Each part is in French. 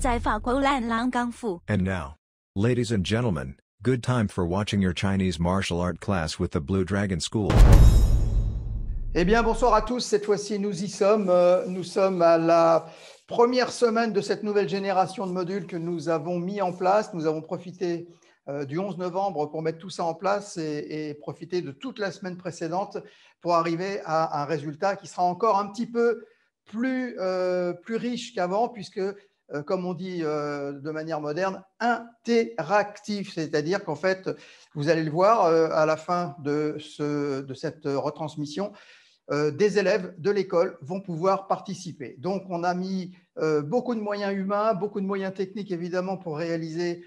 在法国烂狼港府。 And now, ladies and gentlemen, good time for watching your Chinese martial art class with the Blue Dragon School. Eh bien, bonsoir à tous. Cette fois-ci, nous y sommes. Nous sommes à la première semaine de cette nouvelle génération de modules que nous avons mis en place. Nous avons profité du 11 novembre pour mettre tout ça en place et profiter de toute la semaine précédente pour arriver à un résultat qui sera encore un petit peu plus riche qu'avant, puisque, comme on dit de manière moderne, interactif. C'est-à-dire qu'en fait, vous allez le voir à la fin de cette retransmission, des élèves de l'école vont pouvoir participer. Donc, on a mis beaucoup de moyens humains, beaucoup de moyens techniques, évidemment, pour réaliser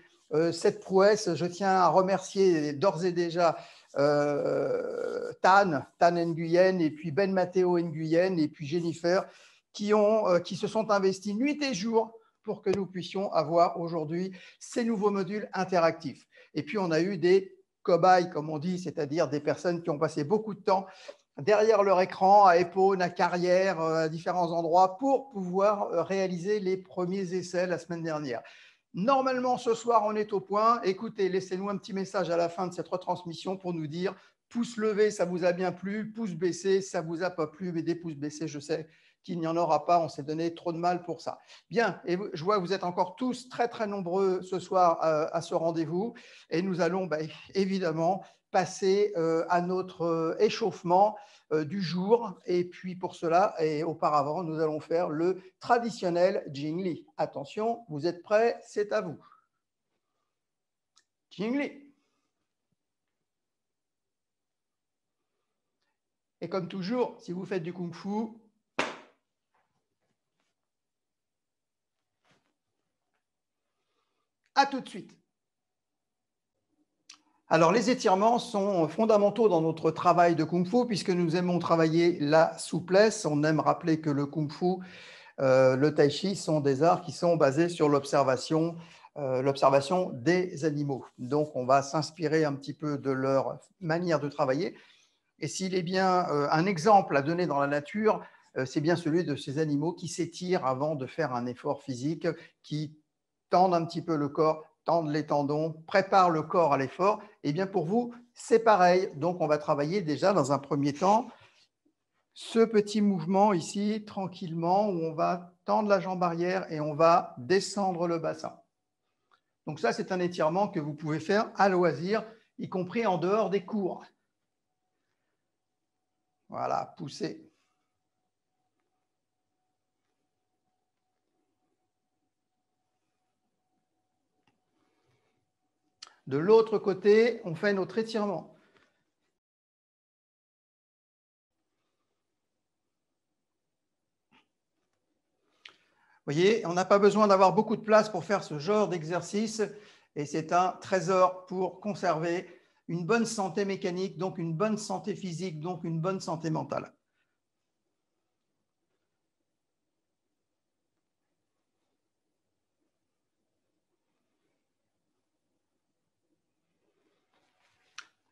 cette prouesse. Je tiens à remercier d'ores et déjà Tan Nguyen, et puis Ben Matteo Nguyen, et puis Jennifer, qui se sont investis nuit et jour pour que nous puissions avoir aujourd'hui ces nouveaux modules interactifs. Et puis, on a eu des cobayes, comme on dit, c'est-à-dire des personnes qui ont passé beaucoup de temps derrière leur écran, à Épône, à Carrière, à différents endroits, pour pouvoir réaliser les premiers essais la semaine dernière. Normalement, ce soir, on est au point. Écoutez, laissez-nous un petit message à la fin de cette retransmission pour nous dire pouce levé, ça vous a bien plu, pouce baissé, ça vous a pas plu, mais des pouces baissés, je sais qu'il n'y en aura pas, on s'est donné trop de mal pour ça. Bien, et je vois que vous êtes encore tous très très nombreux ce soir à ce rendez-vous, et nous allons évidemment passer à notre échauffement du jour. Et puis pour cela, et auparavant, nous allons faire le traditionnel Jingli. Attention, vous êtes prêts? C'est à vous. Jingli. Et comme toujours, si vous faites du kung-fu, à tout de suite. Alors, les étirements sont fondamentaux dans notre travail de kung-fu, puisque nous aimons travailler la souplesse. On aime rappeler que le kung-fu, le tai chi sont des arts qui sont basés sur l'observation des animaux. Donc, on va s'inspirer un petit peu de leur manière de travailler. Et s'il est bien un exemple à donner dans la nature, c'est bien celui de ces animaux qui s'étirent avant de faire un effort physique, qui tendent un petit peu le corps, tendent les tendons, préparent le corps à l'effort. Et bien pour vous, c'est pareil. Donc, on va travailler déjà dans un premier temps ce petit mouvement ici, tranquillement, où on va tendre la jambe arrière et on va descendre le bassin. Donc ça, c'est un étirement que vous pouvez faire à loisir, y compris en dehors des cours. Voilà, poussez. De l'autre côté, on fait notre étirement. Vous voyez, on n'a pas besoin d'avoir beaucoup de place pour faire ce genre d'exercice, et c'est un trésor pour conserver une bonne santé mécanique, donc une bonne santé physique, donc une bonne santé mentale.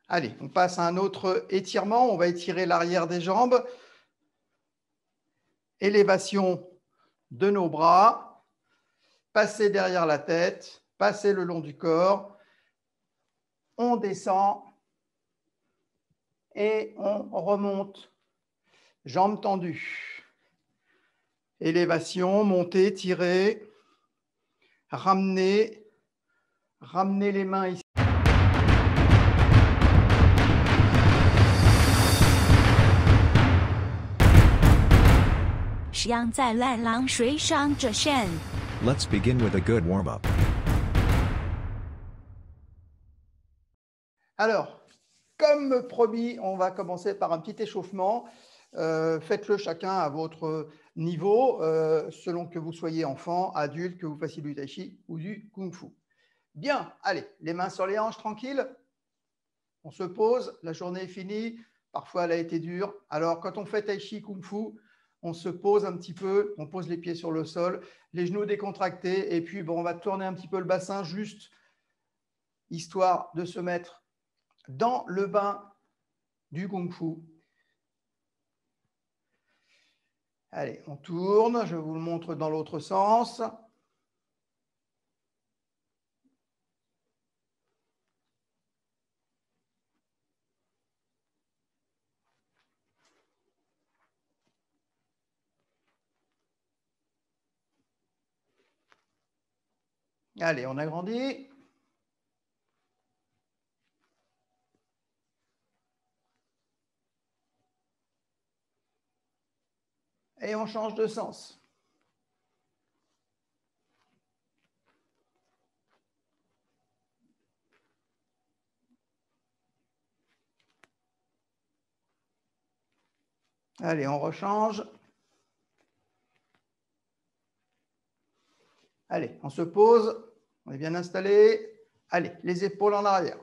Allez, on passe à un autre étirement. On va étirer l'arrière des jambes. Élévation de nos bras. Passer derrière la tête. Passer le long du corps. On descend et on remonte. Jambes tendues. Élévation, montée, tirer. Ramener. Ramener les mains ici. Let's begin with a good warm-up. Alors, comme promis, on va commencer par un petit échauffement. Faites-le chacun à votre niveau, selon que vous soyez enfant, adulte, que vous fassiez du tai chi ou du kung-fu. Bien, allez, les mains sur les hanches, tranquille. On se pose, la journée est finie. Parfois, elle a été dure. Alors, quand on fait tai chi, kung-fu, on se pose un petit peu, on pose les pieds sur le sol, les genoux décontractés, et puis bon, on va tourner un petit peu le bassin, juste histoire de se mettre dans le bain du kung-fu. Allez, on tourne, je vous le montre dans l'autre sens. Allez, on agrandit. Et on change de sens. Allez, on rechange. Allez, on se pose. On est bien installé. Allez, les épaules en arrière.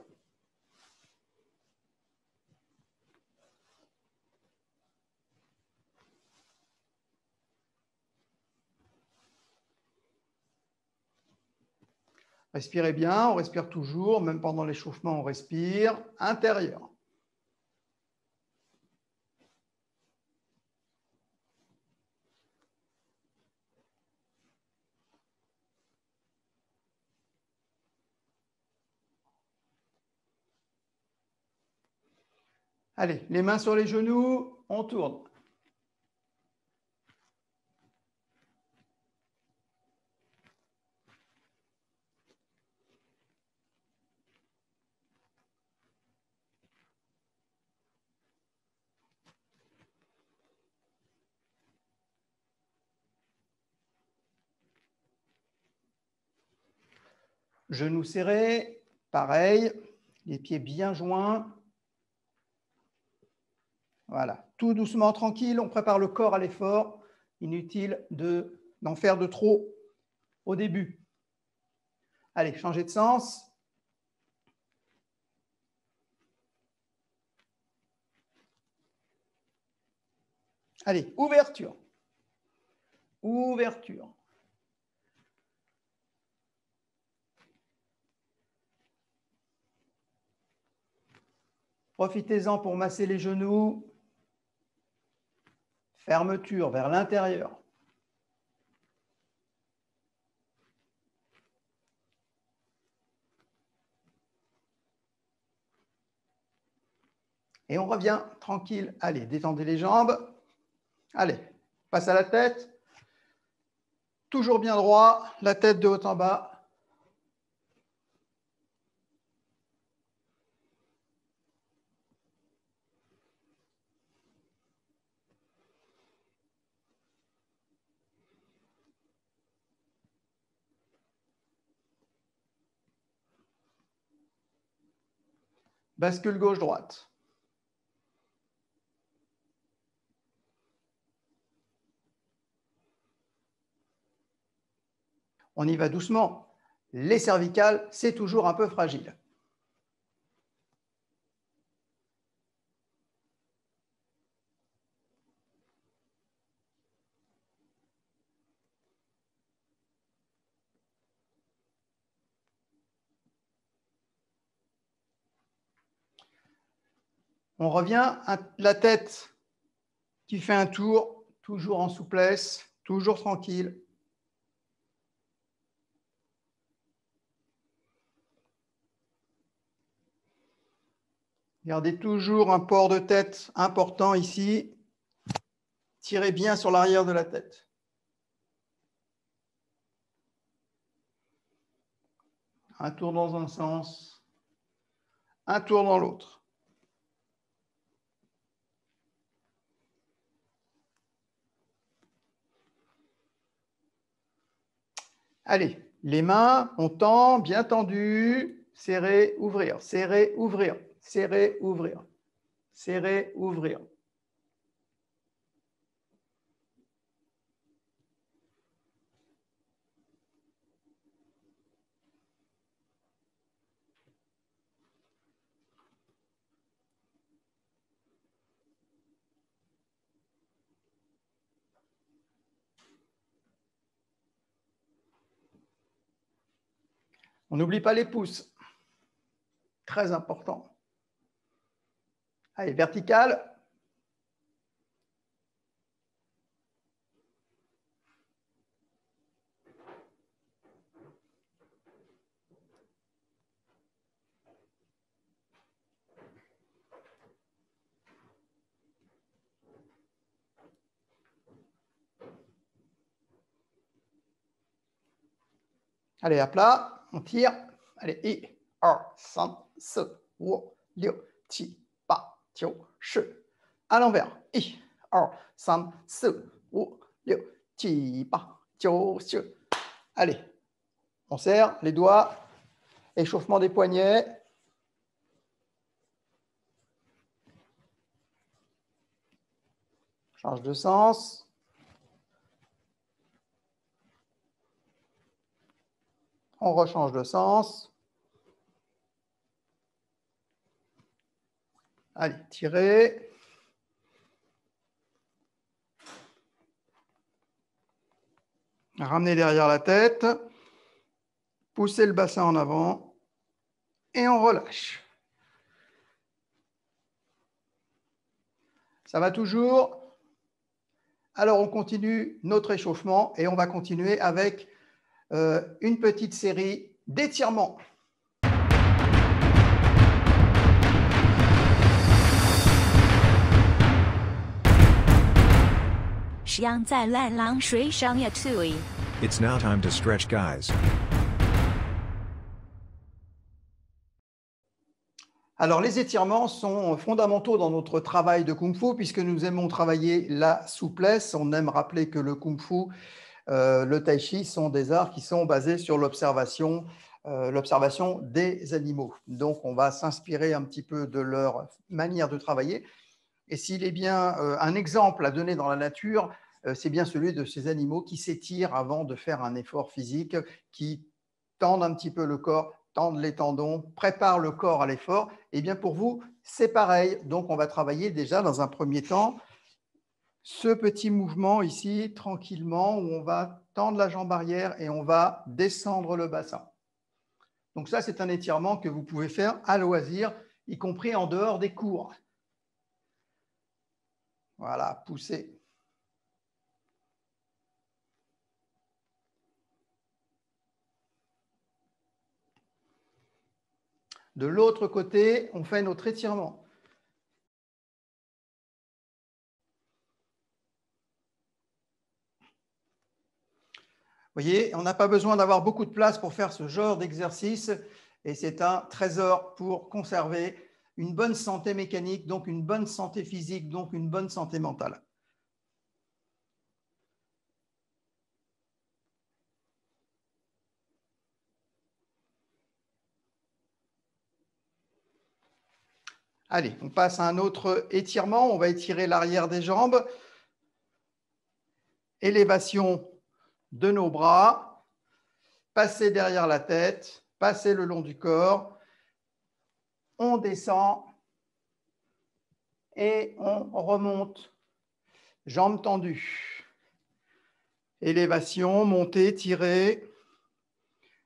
Respirez bien, on respire toujours, même pendant l'échauffement, on respire. Intérieur. Allez, les mains sur les genoux, on tourne. Genoux serrés, pareil, les pieds bien joints. Voilà, tout doucement, tranquille, on prépare le corps à l'effort. Inutile d'en faire de trop au début. Allez, changez de sens. Allez, ouverture. Ouverture. Profitez-en pour masser les genoux. Fermeture vers l'intérieur. Et on revient tranquille. Allez, détendez les jambes. Allez, passe à la tête. Toujours bien droit, la tête de haut en bas. Bascule gauche-droite. On y va doucement. Les cervicales, c'est toujours un peu fragile. On revient à la tête qui fait un tour, toujours en souplesse, toujours tranquille. Gardez toujours un port de tête important ici. Tirez bien sur l'arrière de la tête. Un tour dans un sens, un tour dans l'autre. Allez, les mains, on tend, bien tendu. Serrer, ouvrir, serrer, ouvrir, serrer, ouvrir, serrer, ouvrir. On n'oublie pas les pouces. Très important. Allez, vertical. Allez, à plat, on tire. Allez, 1, 2, 3, 4, 5, 6, 7, 8, 9, 10. À l'envers. 1, 2, 3, 4, 5, 6, 7, 8, 9, 10. Allez, on serre les doigts. Échauffement des poignets. Change de sens. On rechange de sens. Allez, tirez. Ramenez derrière la tête. Poussez le bassin en avant. Et on relâche. Ça va toujours? Alors, on continue notre échauffement et on va continuer avec une petite série d'étirements. It's now time to stretch, guys. Alors, les étirements sont fondamentaux dans notre travail de Kung Fu puisque nous aimons travailler la souplesse. On aime rappeler que le Kung Fu, le Tai Chi sont des arts qui sont basés sur l'observation des animaux. Donc, on va s'inspirer un petit peu de leur manière de travailler. Et s'il est bien un exemple à donner dans la nature, c'est bien celui de ces animaux qui s'étirent avant de faire un effort physique, qui tendent un petit peu le corps, tendent les tendons, préparent le corps à l'effort. Et bien pour vous, c'est pareil. Donc, on va travailler déjà dans un premier temps ce petit mouvement ici, tranquillement, où on va tendre la jambe arrière et on va descendre le bassin. Donc ça, c'est un étirement que vous pouvez faire à loisir, y compris en dehors des cours. Voilà, poussez. De l'autre côté, on fait notre étirement. Vous voyez, on n'a pas besoin d'avoir beaucoup de place pour faire ce genre d'exercice et c'est un trésor pour conserver une bonne santé mécanique, donc une bonne santé physique, donc une bonne santé mentale. Allez, on passe à un autre étirement. On va étirer l'arrière des jambes. Élévation de nos bras. Passer derrière la tête. Passer le long du corps. On descend. Et on remonte. Jambes tendues. Élévation, montée, tirer.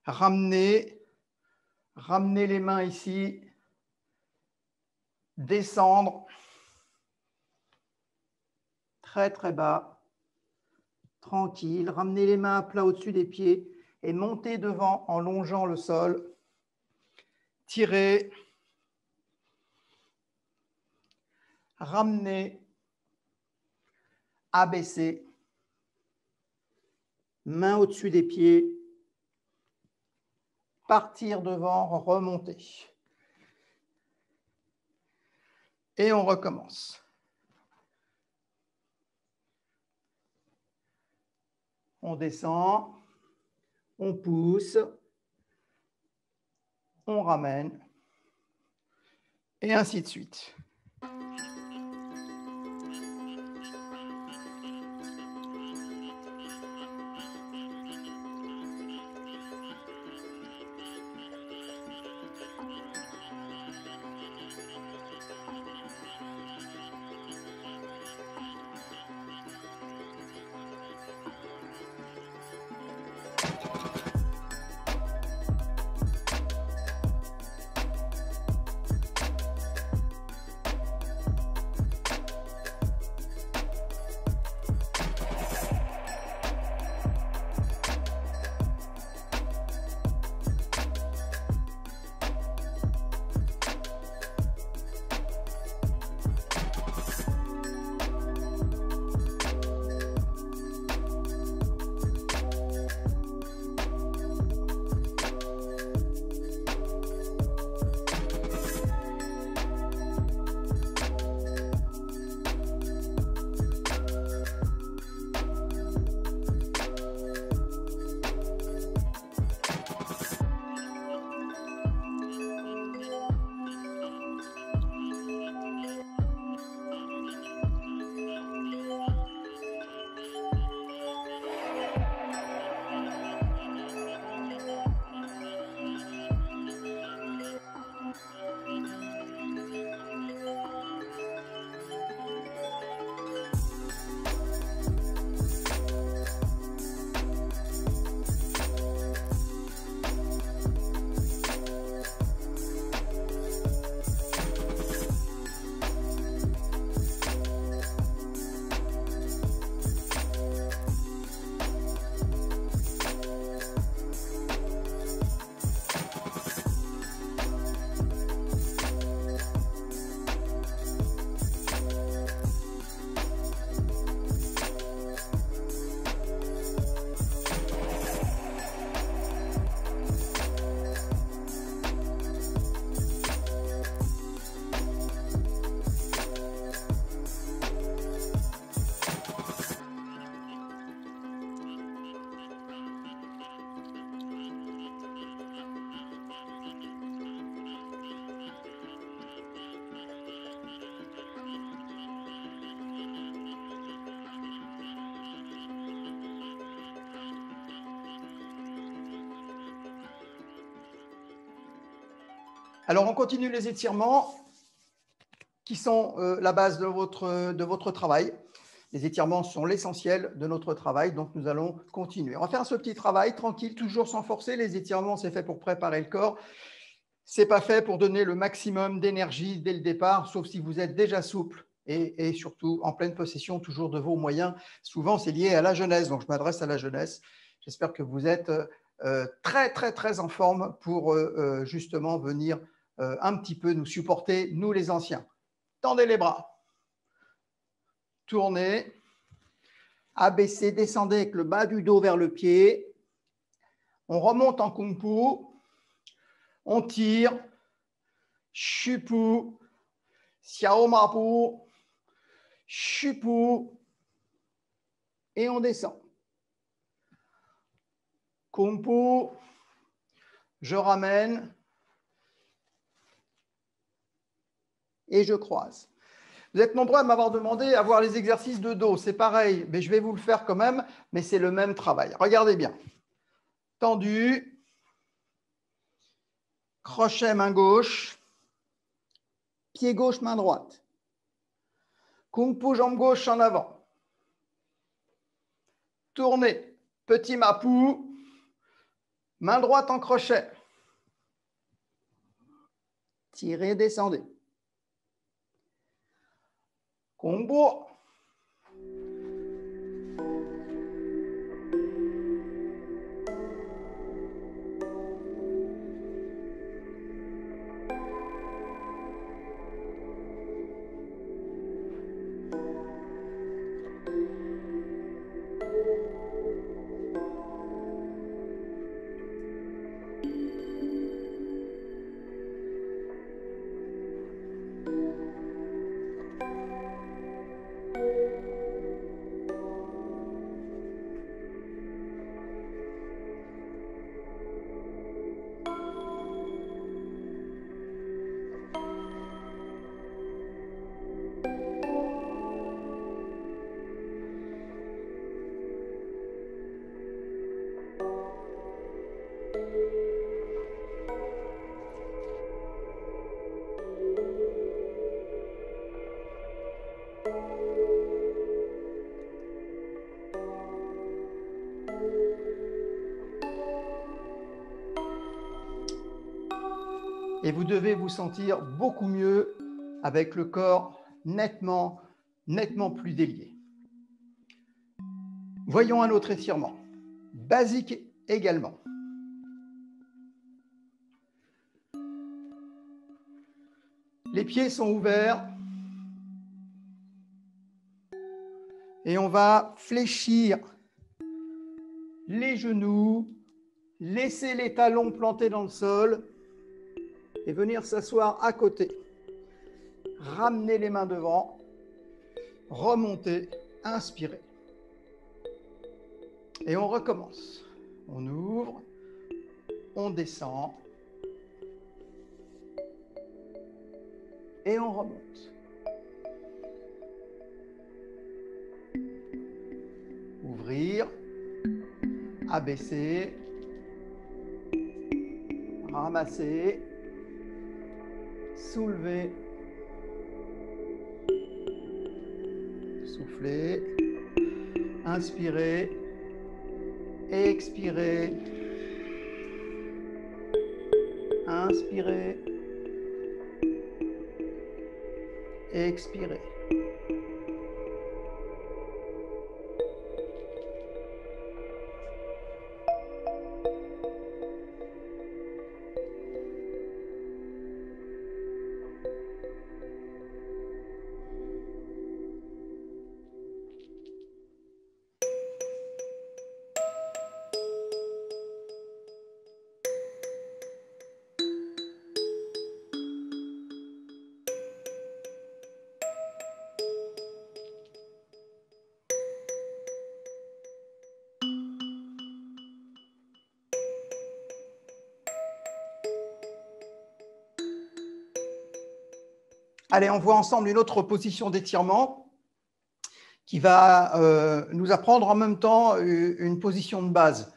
Ramener. Ramener les mains ici. Descendre très très bas, tranquille, ramenez les mains à plat au-dessus des pieds et montez devant en longeant le sol, tirez, ramenez, abaissez, main au-dessus des pieds, partir devant, remonter. Et on recommence. On descend, on pousse, on ramène, et ainsi de suite. Alors, on continue les étirements qui sont la base de votre travail. Les étirements sont l'essentiel de notre travail, donc nous allons continuer. On va faire ce petit travail tranquille, toujours sans forcer. Les étirements, c'est fait pour préparer le corps. Ce n'est pas fait pour donner le maximum d'énergie dès le départ, sauf si vous êtes déjà souple et surtout en pleine possession toujours de vos moyens. Souvent, c'est lié à la jeunesse, donc je m'adresse à la jeunesse. J'espère que vous êtes très, très, très en forme pour justement venir un petit peu nous supporter, nous les anciens. Tendez les bras. Tournez. Abaissez, descendez avec le bas du dos vers le pied. On remonte en Kung Fu. On tire. Shupu. Xiao Mapu. Shupu. Et on descend. Kung Fu. Je ramène. Et je croise. Vous êtes nombreux à m'avoir demandé à voir les exercices de dos. C'est pareil, mais je vais vous le faire quand même, mais c'est le même travail. Regardez bien. Tendu. Crochet main gauche. Pied gauche, main droite. Kung Fu, jambe gauche en avant. Tournez. Petit Mapu. Main droite en crochet. Tirez, descendez. Kung Fu. Et vous devez vous sentir beaucoup mieux avec le corps nettement plus délié. Voyons un autre étirement, basique également. Les pieds sont ouverts et on va fléchir les genoux, laisser les talons plantés dans le sol et venir s'asseoir à côté. Ramenez les mains devant, remontez, inspirez. Et on recommence. On ouvre, on descend et on remonte. Ouvrir, abaisser, ramasser, soulever, souffler, inspirer, expirer, inspirer, expirer. Allez, on voit ensemble une autre position d'étirement qui va nous apprendre en même temps une position de base.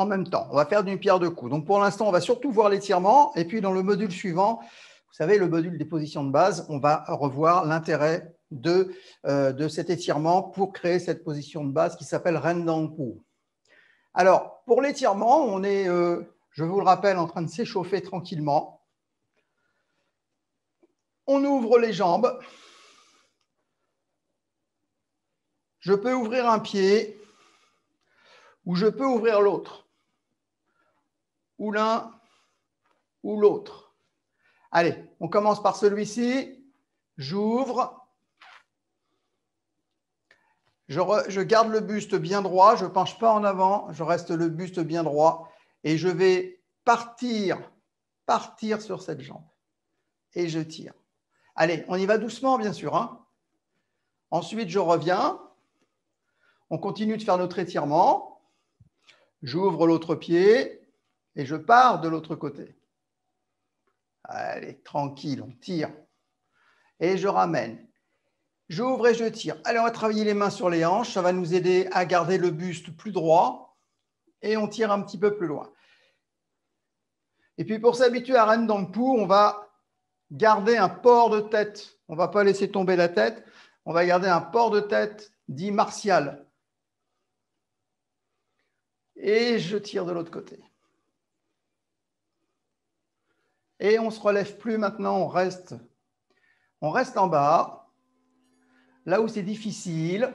en même temps. On va faire d'une pierre deux coups. Donc, pour l'instant, on va surtout voir l'étirement. Et puis, dans le module suivant, vous savez, le module des positions de base, on va revoir l'intérêt de cet étirement pour créer cette position de base qui s'appelle Rendang-Pu. Alors, pour l'étirement, on est, je vous le rappelle, en train de s'échauffer tranquillement. On ouvre les jambes. Je peux ouvrir un pied ou je peux ouvrir l'autre, ou l'un ou l'autre. Allez, on commence par celui-ci. J'ouvre. Je garde le buste bien droit, je ne penche pas en avant, je reste le buste bien droit et je vais partir sur cette jambe. Et je tire. Allez, on y va doucement, bien sûr, hein. Ensuite, je reviens. On continue de faire notre étirement. J'ouvre l'autre pied et je pars de l'autre côté. Allez, tranquille, on tire. Et je ramène. J'ouvre et je tire. Allez, on va travailler les mains sur les hanches. Ça va nous aider à garder le buste plus droit. Et on tire un petit peu plus loin. Et puis, pour s'habituer à Rendang-Pu, on va garder un port de tête. On ne va pas laisser tomber la tête. On va garder un port de tête dit martial. Et je tire de l'autre côté. Et on ne se relève plus maintenant, on reste en bas, là où c'est difficile.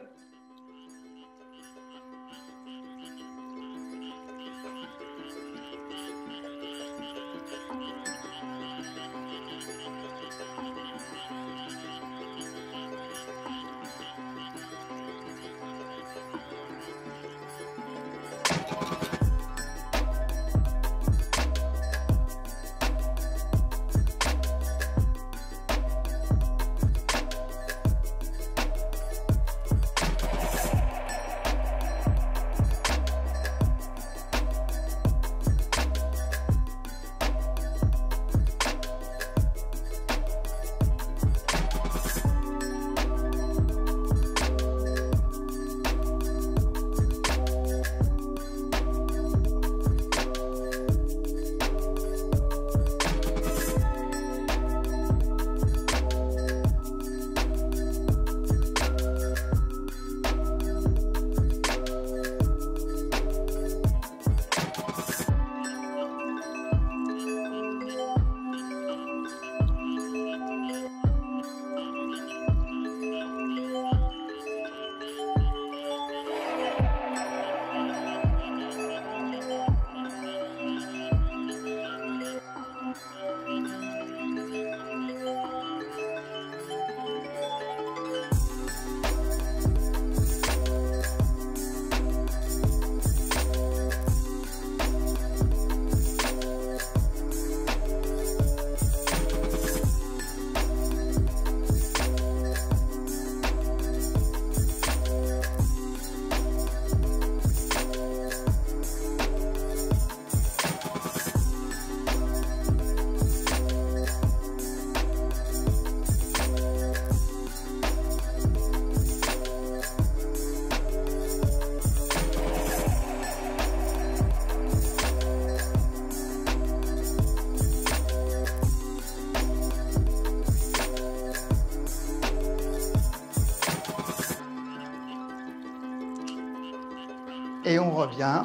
Et on revient.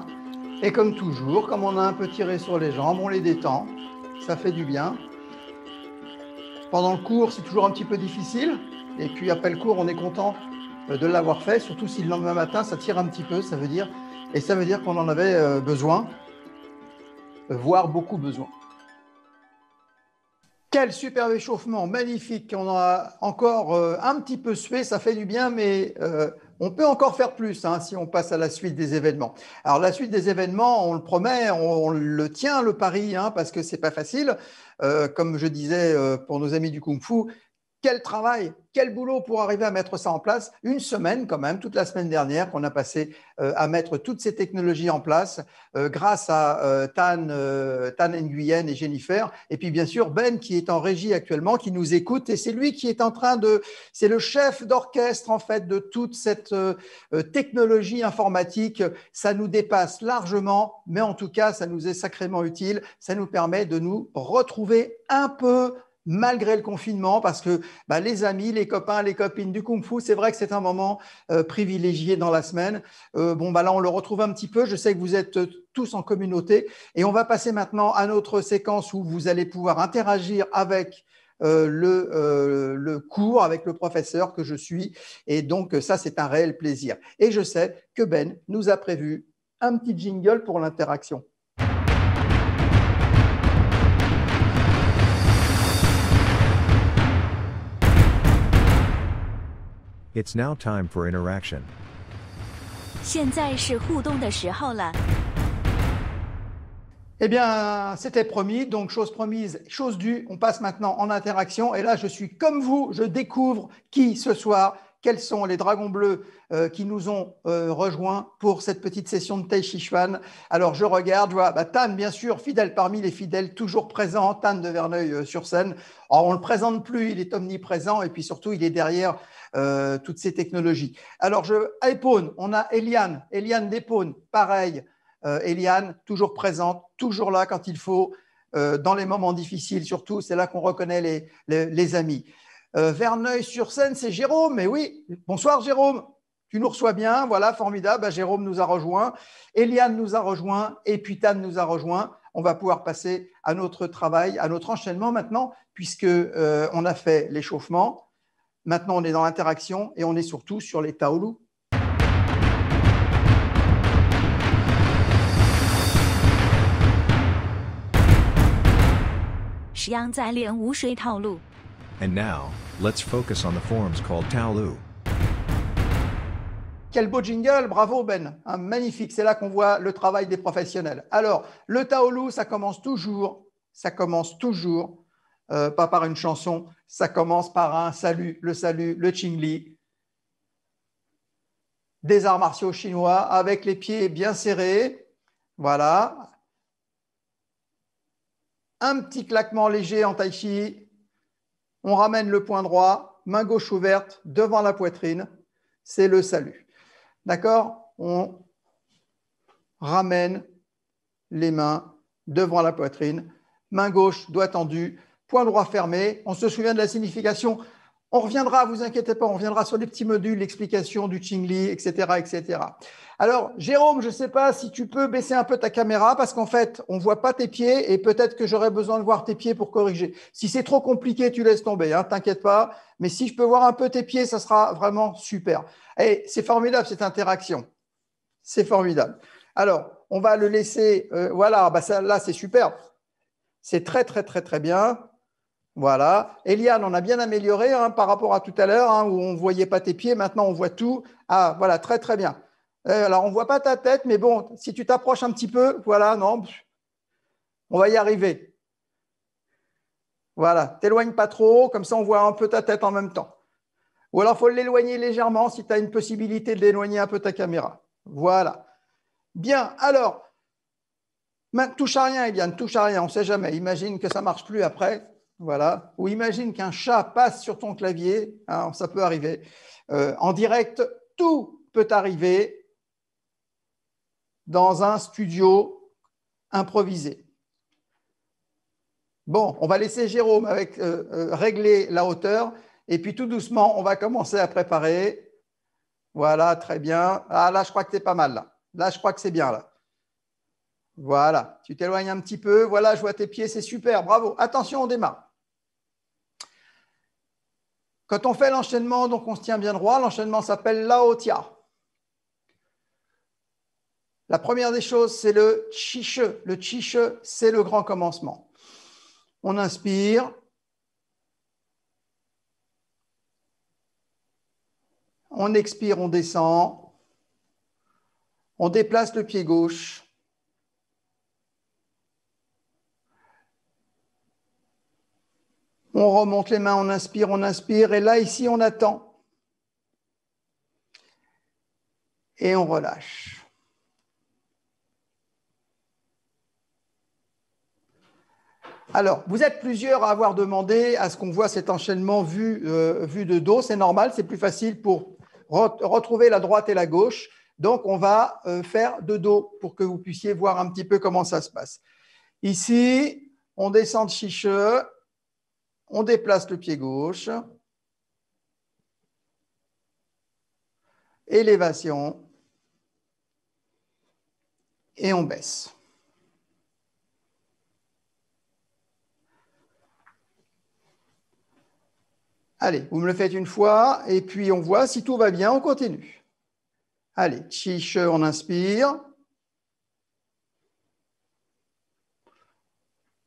Et comme toujours, comme on a un peu tiré sur les jambes, on les détend. Ça fait du bien. Pendant le cours, c'est toujours un petit peu difficile. Et puis après le cours, on est content de l'avoir fait. Surtout si le lendemain matin, ça tire un petit peu, ça veut dire. Et ça veut dire qu'on en avait besoin, voire beaucoup besoin. Quel superbe échauffement, magnifique. On a encore un petit peu sué, ça fait du bien, mais on peut encore faire plus hein, si on passe à la suite des événements. Alors la suite des événements, on le promet, on le tient le pari, hein, parce que c'est pas facile. Comme je disais pour nos amis du Kung Fu, quel travail, quel boulot pour arriver à mettre ça en place. Une semaine quand même, toute la semaine dernière, qu'on a passé à mettre toutes ces technologies en place grâce à Tan Nguyen et Jennifer. Et puis bien sûr Ben qui est en régie actuellement, qui nous écoute. Et c'est lui qui est en train de… C'est le chef d'orchestre en fait de toute cette technologie informatique. Ça nous dépasse largement, mais en tout cas, ça nous est sacrément utile. Ça nous permet de nous retrouver un peu malgré le confinement, parce que les amis, les copains, les copines du Kung Fu, c'est vrai que c'est un moment privilégié dans la semaine. Là, on le retrouve un petit peu. Je sais que vous êtes tous en communauté. Et on va passer maintenant à notre séquence où vous allez pouvoir interagir avec le cours, avec le professeur que je suis. Et donc, ça, c'est un réel plaisir. Et je sais que Ben nous a prévu un petit jingle pour l'interaction. It's now time for interaction. 现在是互动的时候了。Eh bien, c'était promis, donc chose promise, chose due. On passe maintenant en interaction. Et là, je suis comme vous, je découvre qui ce soir, quels sont les dragons bleus qui nous ont rejoints pour cette petite session de Tai Chi Chuan. Alors, je regarde, je vois Tan, bien sûr, fidèle parmi les fidèles, toujours présent, Tan de Verneuil-sur-Seine. Alors, on ne le présente plus, il est omniprésent et puis surtout, il est derrière toutes ces technologies. Alors, à Épône, on a Eliane d'Épône, pareil. Eliane, toujours présente, toujours là quand il faut, dans les moments difficiles surtout, c'est là qu'on reconnaît les amis. Verneuil-sur-Seine, c'est Jérôme, mais oui, bonsoir Jérôme, tu nous reçois bien, voilà, formidable, Jérôme nous a rejoint, Eliane nous a rejoint, et puis Tan nous a rejoint. On va pouvoir passer à notre travail, à notre enchaînement maintenant, puisque on a fait l'échauffement, maintenant on est dans l'interaction et on est surtout sur les Taolu. 石央在练无水套路。 And now, let's focus on the forms called Taolu. Quel beau jingle, bravo Ben, magnifique, c'est là qu'on voit le travail des professionnels. Alors, le Taolu, ça commence toujours, pas par une chanson, ça commence par un salut, le Qingli. Des arts martiaux chinois avec les pieds bien serrés, voilà. Un petit claquement léger en tai chi, on ramène le poing droit, main gauche ouverte devant la poitrine, c'est le salut. D'accord? On ramène les mains devant la poitrine, main gauche, doigt tendu, poing droit fermé. On se souvient de la signification. On reviendra, vous inquiétez pas, on reviendra sur les petits modules, l'explication du Qingli, etc., etc. Alors, Jérôme, je ne sais pas si tu peux baisser un peu ta caméra parce qu'en fait, on ne voit pas tes pieds et peut-être que j'aurais besoin de voir tes pieds pour corriger. Si c'est trop compliqué, tu laisses tomber, hein, t'inquiète pas. Mais si je peux voir un peu tes pieds, ça sera vraiment super. Et c'est formidable cette interaction. C'est formidable. Alors, on va le laisser. Voilà, ça, là, c'est super. C'est très, très, très, très bien. Voilà. Eliane, on a bien amélioré par rapport à tout à l'heure où on ne voyait pas tes pieds. Maintenant, on voit tout. Ah, voilà, très, très bien. Alors, on ne voit pas ta tête, mais bon, si tu t'approches un petit peu, voilà, non, on va y arriver. Voilà, t'éloigne pas trop, comme ça, on voit un peu ta tête en même temps. Ou alors, il faut l'éloigner légèrement si tu as une possibilité de l'éloigner un peu ta caméra. Voilà. Bien, alors, touche à rien, Eliane, touche à rien, on ne sait jamais. Imagine que ça ne marche plus après. Voilà. Ou imagine qu'un chat passe sur ton clavier, ça peut arriver. En direct, tout peut arriver dans un studio improvisé. Bon, on va laisser Jérôme régler la hauteur et puis tout doucement, on va commencer à préparer. Voilà, très bien. Ah, là, je crois que tu es pas mal. Là, je crois que c'est bien. Là. Voilà, tu t'éloignes un petit peu. Voilà, je vois tes pieds, c'est super. Bravo. Attention, on démarre. Quand on fait l'enchaînement, donc on se tient bien droit, l'enchaînement s'appelle Lao Tia. La première des choses, c'est le Qi-She. Le Qi-She, c'est le grand commencement. On inspire. On expire, on descend. On déplace le pied gauche. « 1, On remonte les mains, on inspire. Et là, ici, on attend. Et on relâche. Alors, vous êtes plusieurs à avoir demandé à ce qu'on voit cet enchaînement vu de dos. C'est normal, c'est plus facile pour retrouver la droite et la gauche. Donc, on va faire de dos pour que vous puissiez voir un petit peu comment ça se passe. Ici, on descend de Shiche, on déplace le pied gauche, élévation, et on baisse. Allez, vous me le faites une fois, et puis on voit si tout va bien, on continue. Allez, Shiche, on inspire.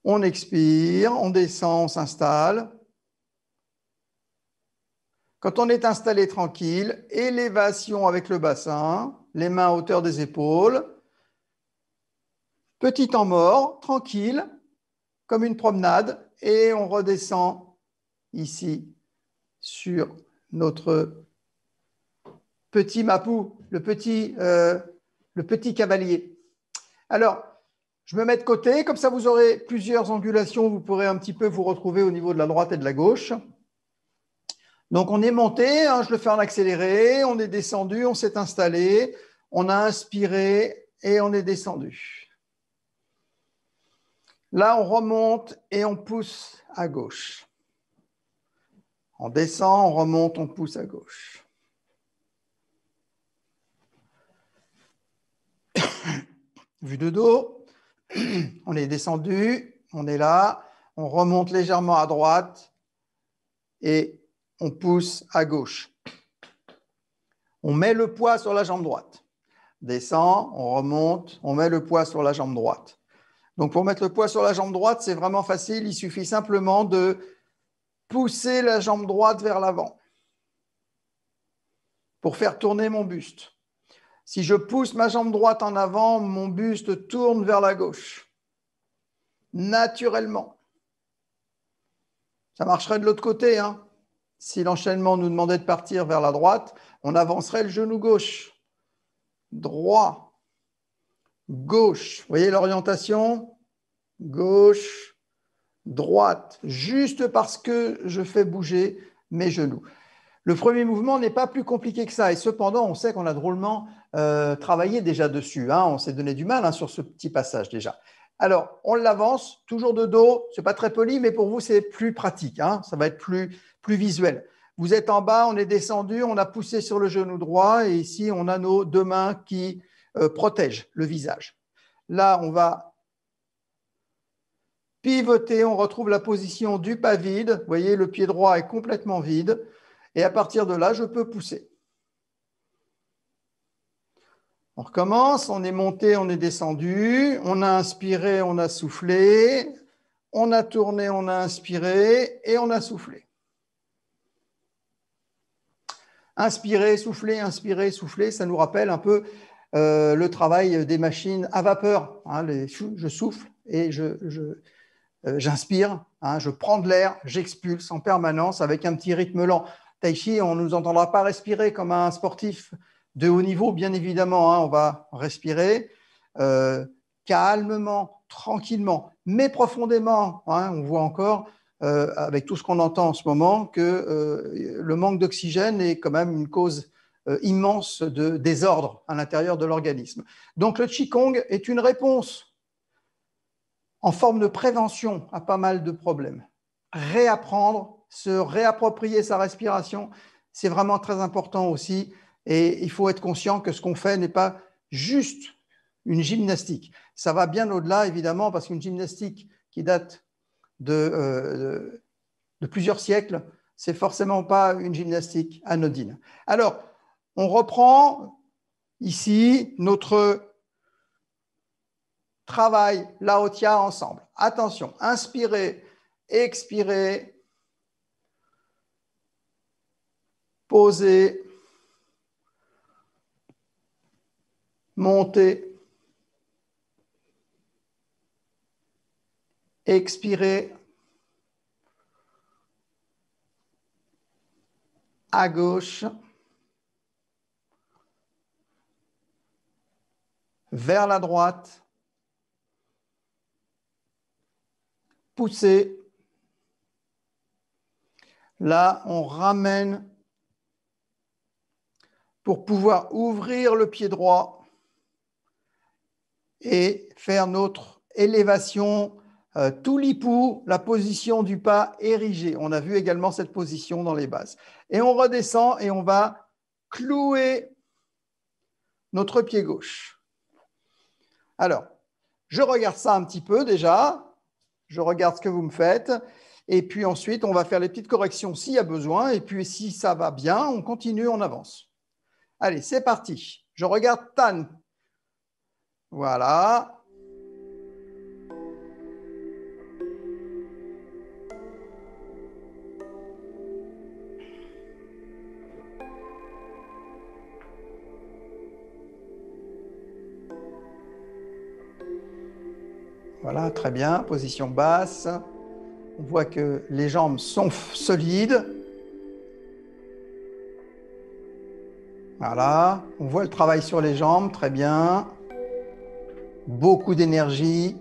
On expire, on descend, on s'installe. Quand on est installé tranquille, élévation avec le bassin, les mains à hauteur des épaules. Petit temps mort, tranquille, comme une promenade, et on redescend ici sur notre petit mapou, le petit cavalier. Alors, je me mets de côté, comme ça vous aurez plusieurs angulations, vous pourrez un petit peu vous retrouver au niveau de la droite et de la gauche. Donc on est monté, hein, je le fais en accéléré, on est descendu, on s'est installé, on a inspiré et on est descendu. Là, on remonte et on pousse à gauche. On descend, on remonte, on pousse à gauche. Vue de dos, on est descendu, on est là, on remonte légèrement à droite et on pousse à gauche. On met le poids sur la jambe droite. Descend, on remonte, on met le poids sur la jambe droite. Donc pour mettre le poids sur la jambe droite, c'est vraiment facile, il suffit simplement de pousser la jambe droite vers l'avant pour faire tourner mon buste. Si je pousse ma jambe droite en avant, mon buste tourne vers la gauche, naturellement. Ça marcherait de l'autre côté, hein. Si l'enchaînement nous demandait de partir vers la droite, on avancerait le genou gauche, droit, gauche. Vous voyez l'orientation? Gauche, droite, juste parce que je fais bouger mes genoux. Le premier mouvement n'est pas plus compliqué que ça. Et cependant, on sait qu'on a drôlement travaillé déjà dessus. Hein. On s'est donné du mal sur ce petit passage déjà. Alors, on l'avance, toujours de dos. Ce n'est pas très poli, mais pour vous, c'est plus pratique. Hein. Ça va être plus visuel. Vous êtes en bas, on est descendu, on a poussé sur le genou droit. Et ici, on a nos deux mains qui protègent le visage. Là, on va pivoter. On retrouve la position du pas vide. Vous voyez, le pied droit est complètement vide. Et à partir de là, je peux pousser. On recommence, on est monté, on est descendu, on a inspiré, on a soufflé, on a tourné, on a inspiré et on a soufflé. Inspirer, souffler, ça nous rappelle un peu le travail des machines à vapeur. Hein, je souffle et j'inspire, hein, je prends de l'air, j'expulse en permanence avec un petit rythme lent. Tai Chi, on ne nous entendra pas respirer comme un sportif de haut niveau, bien évidemment. Hein, on va respirer calmement, tranquillement, mais profondément. Hein, on voit encore, avec tout ce qu'on entend en ce moment, que le manque d'oxygène est quand même une cause immense de désordre à l'intérieur de l'organisme. Donc le Qigong est une réponse en forme de prévention à pas mal de problèmes. Réapprendre, se réapproprier sa respiration, c'est vraiment très important aussi. Et il faut être conscient que ce qu'on fait n'est pas juste une gymnastique. Ça va bien au-delà, évidemment, parce qu'une gymnastique qui date de plusieurs siècles, c'est forcément pas une gymnastique anodine. Alors, on reprend ici notre travail Lao-Tia ensemble. Attention, inspirez, expirez, posez, montez, expirez, à gauche, vers la droite, pousser. Là, on ramène pour pouvoir ouvrir le pied droit et faire notre élévation Tulipu, la position du pas érigé. On a vu également cette position dans les bases. Et on redescend et on va clouer notre pied gauche. Alors, je regarde ça un petit peu déjà. Je regarde ce que vous me faites. Et puis ensuite, on va faire les petites corrections s'il y a besoin. Et puis, si ça va bien, on continue, on avance. Allez, c'est parti. Je regarde Tan. Voilà. Voilà, très bien. Position basse. On voit que les jambes sont solides. Voilà. On voit le travail sur les jambes. Très bien. Beaucoup d'énergie.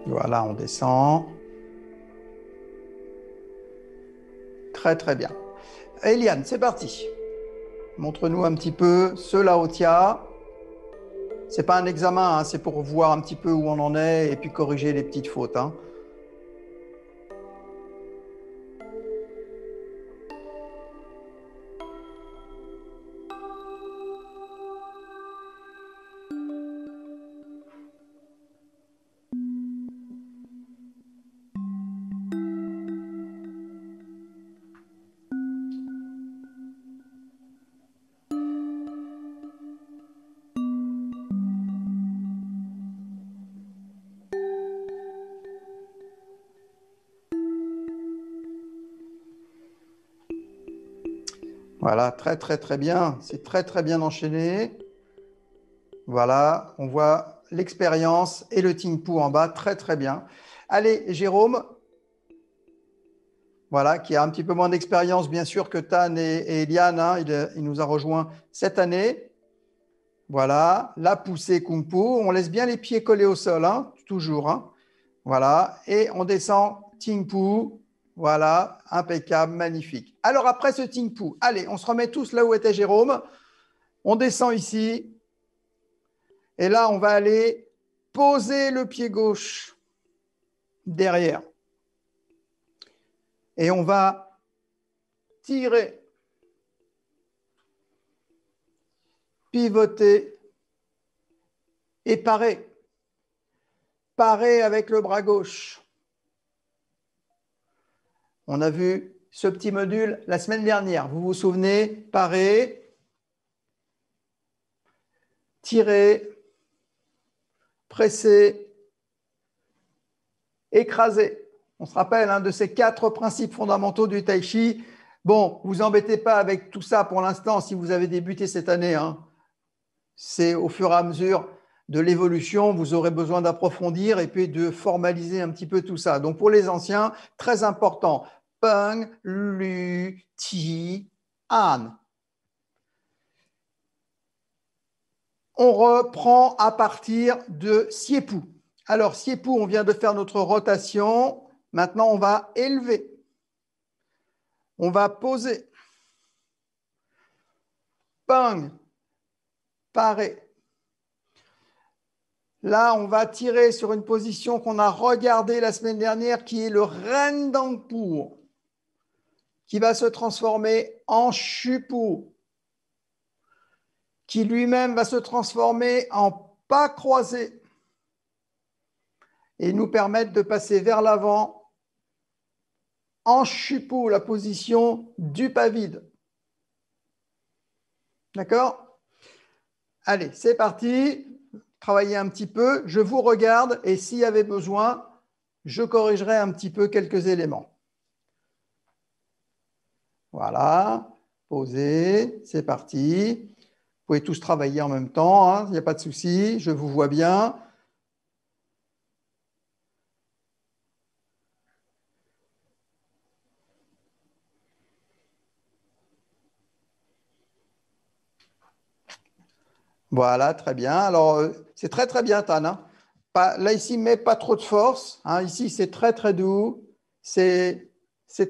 Voilà, on descend. Très, très bien. Eliane, c'est parti. Montre-nous un petit peu ce Laotia. Ce n'est pas un examen, hein, c'est pour voir un petit peu où on en est et puis corriger les petites fautes. Hein. Voilà, très, très, très bien. C'est très, très bien enchaîné. Voilà, on voit l'expérience et le Ting Pu en bas. Très, très bien. Allez, Jérôme. Voilà, qui a un petit peu moins d'expérience, bien sûr, que Tan et Eliane. Hein. Il nous a rejoint cette année. Voilà, la poussée Kung Pu. On laisse bien les pieds collés au sol, hein, toujours. Hein. Voilà, et on descend Ting Pu. Voilà, impeccable, magnifique. Alors après ce Ting Pu, allez, on se remet tous là où était Jérôme. On descend ici. Et là, on va aller poser le pied gauche derrière. Et on va tirer, pivoter et parer. Parer avec le bras gauche. On a vu ce petit module la semaine dernière. Vous vous souvenez? Parer, tirer, presser, écraser. On se rappelle hein, de ces 4 principes fondamentaux du Tai Chi. Bon, vous embêtez pas avec tout ça pour l'instant si vous avez débuté cette année. Hein. C'est au fur et à mesure de l'évolution, vous aurez besoin d'approfondir et puis de formaliser un petit peu tout ça. Donc pour les anciens, très important, Peng, Lu, Ti, An. On reprend à partir de Siepu. Alors Siepu, on vient de faire notre rotation. Maintenant, on va élever. On va poser. Peng, parer. Là, on va tirer sur une position qu'on a regardée la semaine dernière, qui est le Rendangpu, qui va se transformer en Shupu, qui lui-même va se transformer en pas croisé et nous permettre de passer vers l'avant en Shupu, la position du pas vide. D'accord? Allez, c'est parti. Travaillez un petit peu. Je vous regarde et s'il y avait besoin, je corrigerai un petit peu quelques éléments. Voilà. Posez. C'est parti. Vous pouvez tous travailler en même temps, hein, il n'y a pas de souci, je vous vois bien. Voilà, très bien. Alors, c'est très, très bien, Tan. Hein. Là, ici, mais pas trop de force. Hein. Ici, c'est très, très doux. C'est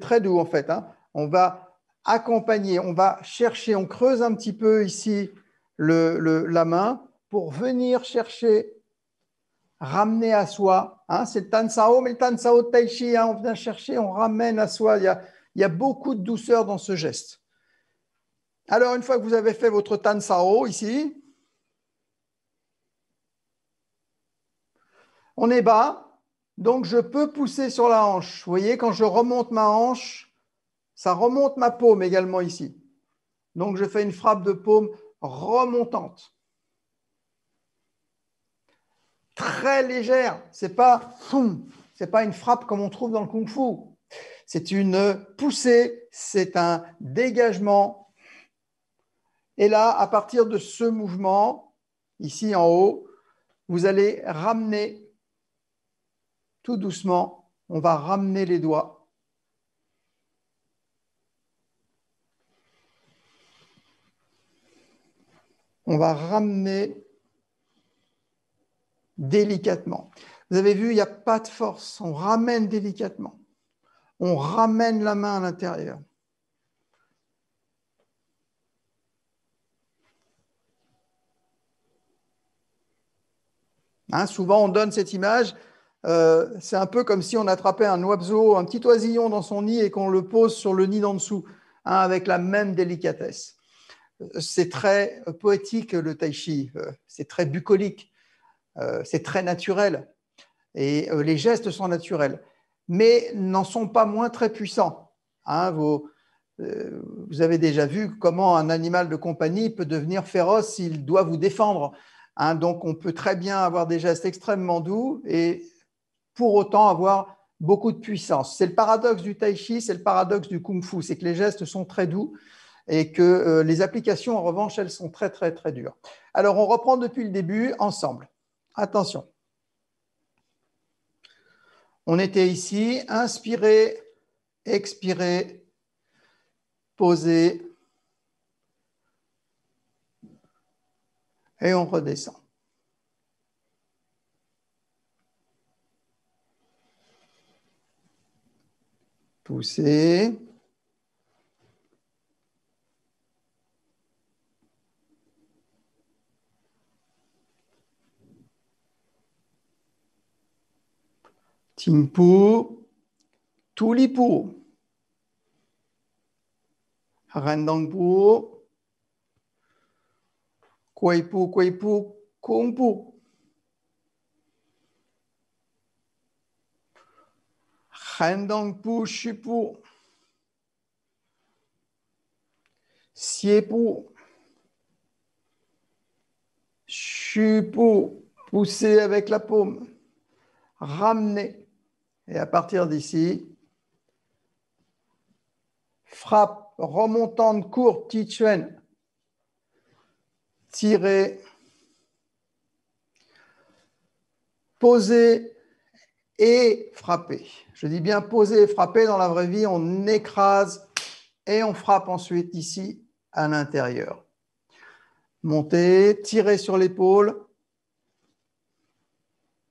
très doux, en fait. Hein. On va accompagner, on va chercher, on creuse un petit peu ici la main pour venir chercher, ramener à soi. Hein. C'est le Tan Sao, mais le Tan Sao de Tai Chi, hein, on vient chercher, on ramène à soi. Il y a beaucoup de douceur dans ce geste. Alors, une fois que vous avez fait votre Tan Sao ici, on est bas, donc je peux pousser sur la hanche. Vous voyez, quand je remonte ma hanche, ça remonte ma paume également ici. Donc je fais une frappe de paume remontante. Très légère, c'est pas une frappe comme on trouve dans le kung-fu. C'est une poussée, c'est un dégagement. Et là, à partir de ce mouvement, ici en haut, vous allez ramener tout doucement, on va ramener les doigts. On va ramener délicatement. Vous avez vu, il n'y a pas de force. On ramène délicatement. On ramène la main à l'intérieur. Hein, souvent, on donne cette image. C'est un peu comme si on attrapait un oiseau, un petit oisillon dans son nid et qu'on le pose sur le nid d'en dessous, hein, avec la même délicatesse. C'est très poétique, le tai chi. C'est très bucolique. C'est très naturel. Et les gestes sont naturels, mais n'en sont pas moins très puissants. Hein, vous avez déjà vu comment un animal de compagnie peut devenir féroce s'il doit vous défendre. Hein, donc, on peut très bien avoir des gestes extrêmement doux et pour autant avoir beaucoup de puissance. C'est le paradoxe du tai chi, c'est le paradoxe du kung fu, c'est que les gestes sont très doux et que les applications, en revanche, elles sont très, très, très dures. Alors, on reprend depuis le début ensemble. Attention. On était ici, inspirez, expirez, posez, et on redescend. Poussez. Timpu, tulipu. Rendangpu, kuipu, kuipu, kungpu. Rendangpu, shipu. Siepu. Chupu. Poussez avec la paume. Ramenez. Et à partir d'ici, frappe remontante courte, Tichuan. Tirez. Posez et frappez. Je dis bien poser et frapper. Dans la vraie vie, on écrase et on frappe ensuite ici à l'intérieur. Montez, tirez sur l'épaule,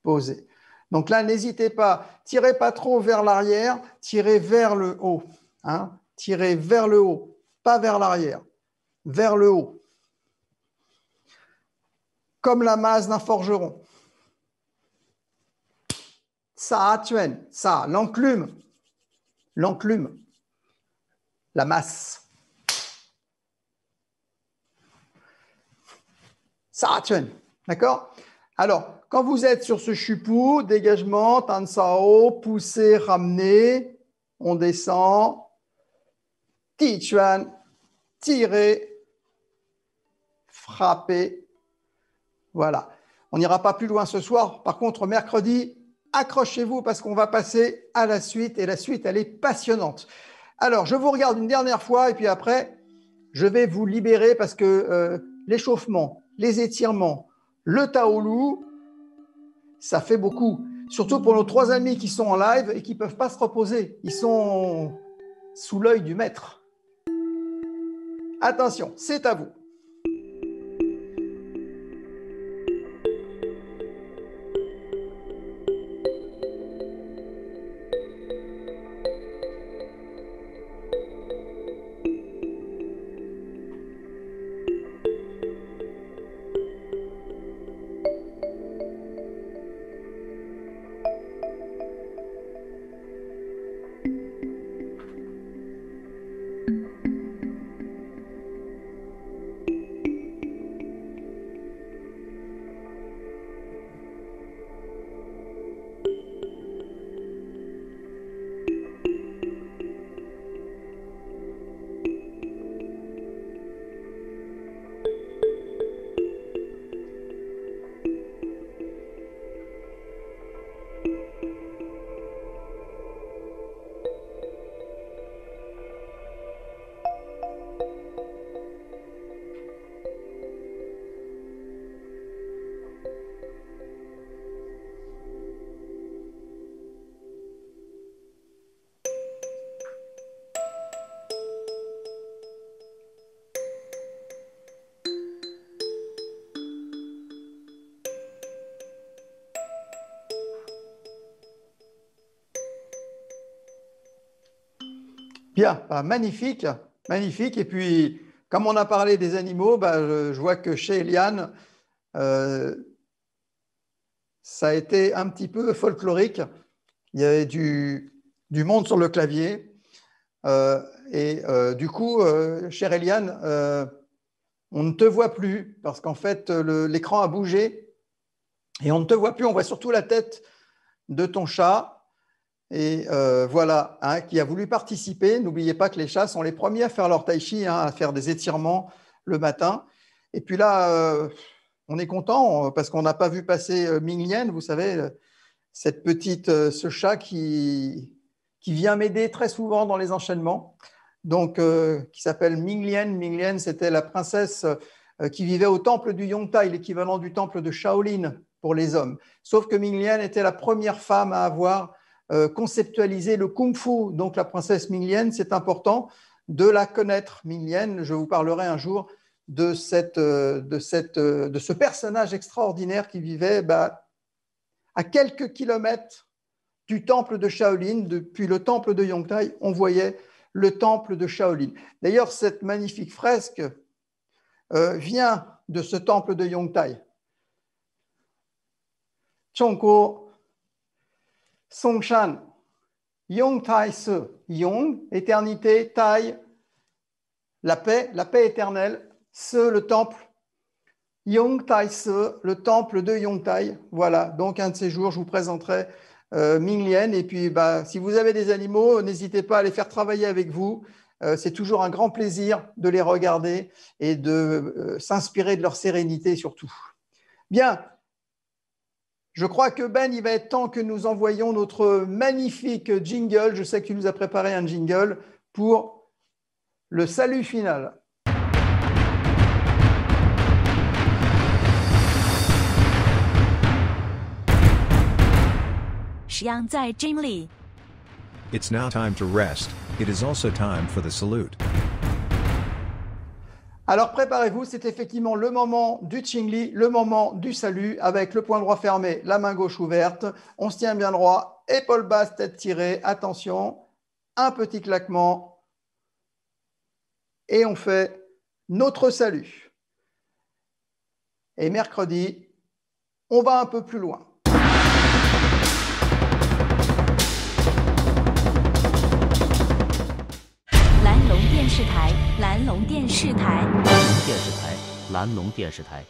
posez. Donc là, n'hésitez pas, tirez pas trop vers l'arrière, tirez vers le haut. Hein, tirez vers le haut, pas vers l'arrière, vers le haut. Comme la masse d'un forgeron. Ça, Tuen, ça, l'enclume, la masse. Ça, Tuen, d'accord? Alors, quand vous êtes sur ce chupu, dégagement, tan sao, poussez, ramenez, on descend, ti chuan, tirez, frappez. Voilà. On n'ira pas plus loin ce soir. Par contre, mercredi, accrochez-vous parce qu'on va passer à la suite et la suite, elle est passionnante. Alors, je vous regarde une dernière fois et puis après, je vais vous libérer parce que l'échauffement, les étirements, le Taolu, ça fait beaucoup. Surtout pour nos 3 amis qui sont en live et qui ne peuvent pas se reposer. Ils sont sous l'œil du maître. Attention, c'est à vous. Bien, bah, magnifique, magnifique. Et puis, comme on a parlé des animaux, bah, je vois que chez Eliane, ça a été un petit peu folklorique. Il y avait du monde sur le clavier. Du coup, chère Eliane, on ne te voit plus parce qu'en fait, l'écran a bougé et on ne te voit plus. On voit surtout la tête de ton chat. Et voilà, hein, qui a voulu participer. N'oubliez pas que les chats sont les premiers à faire leur tai chi, hein, à faire des étirements le matin. Et puis là, on est content parce qu'on n'a pas vu passer Ming Lian, vous savez, ce chat qui vient m'aider très souvent dans les enchaînements, donc qui s'appelle Ming Lian. Ming Lian, c'était la princesse qui vivait au temple du Yongtai, l'équivalent du temple de Shaolin pour les hommes. Sauf que Ming Lian était la première femme à avoir conceptualiser le kung-fu. Donc la princesse Ming Lian, c'est important de la connaître. Ming Lian, je vous parlerai un jour de ce personnage extraordinaire qui vivait à quelques kilomètres du temple de Shaolin. Depuis le temple de Yongtai, on voyait le temple de Shaolin. D'ailleurs, cette magnifique fresque vient de ce temple de Yongtai. Chongko Songshan, Yong Tai Se, Yong, éternité, Tai, la paix éternelle, Se, le temple, Yong Tai Se, le temple de Yongtai. Voilà, donc un de ces jours, je vous présenterai Ming Lian. Et puis, si vous avez des animaux, n'hésitez pas à les faire travailler avec vous. C'est toujours un grand plaisir de les regarder et de s'inspirer de leur sérénité surtout. Bien. Je crois que Ben, il va être temps que nous envoyions notre magnifique jingle. Je sais que tu nous as préparé un jingle pour le salut final. It's now time to rest. It is also time for the salute. Alors préparez-vous, c'est effectivement le moment du Qingli, le moment du salut, avec le poing droit fermé, la main gauche ouverte. On se tient bien droit, épaules basses, tête tirée. Attention, un petit claquement. Et on fait notre salut. Et mercredi, on va un peu plus loin. 蓝龙电视台，蓝龙电视台。蓝龙电视台。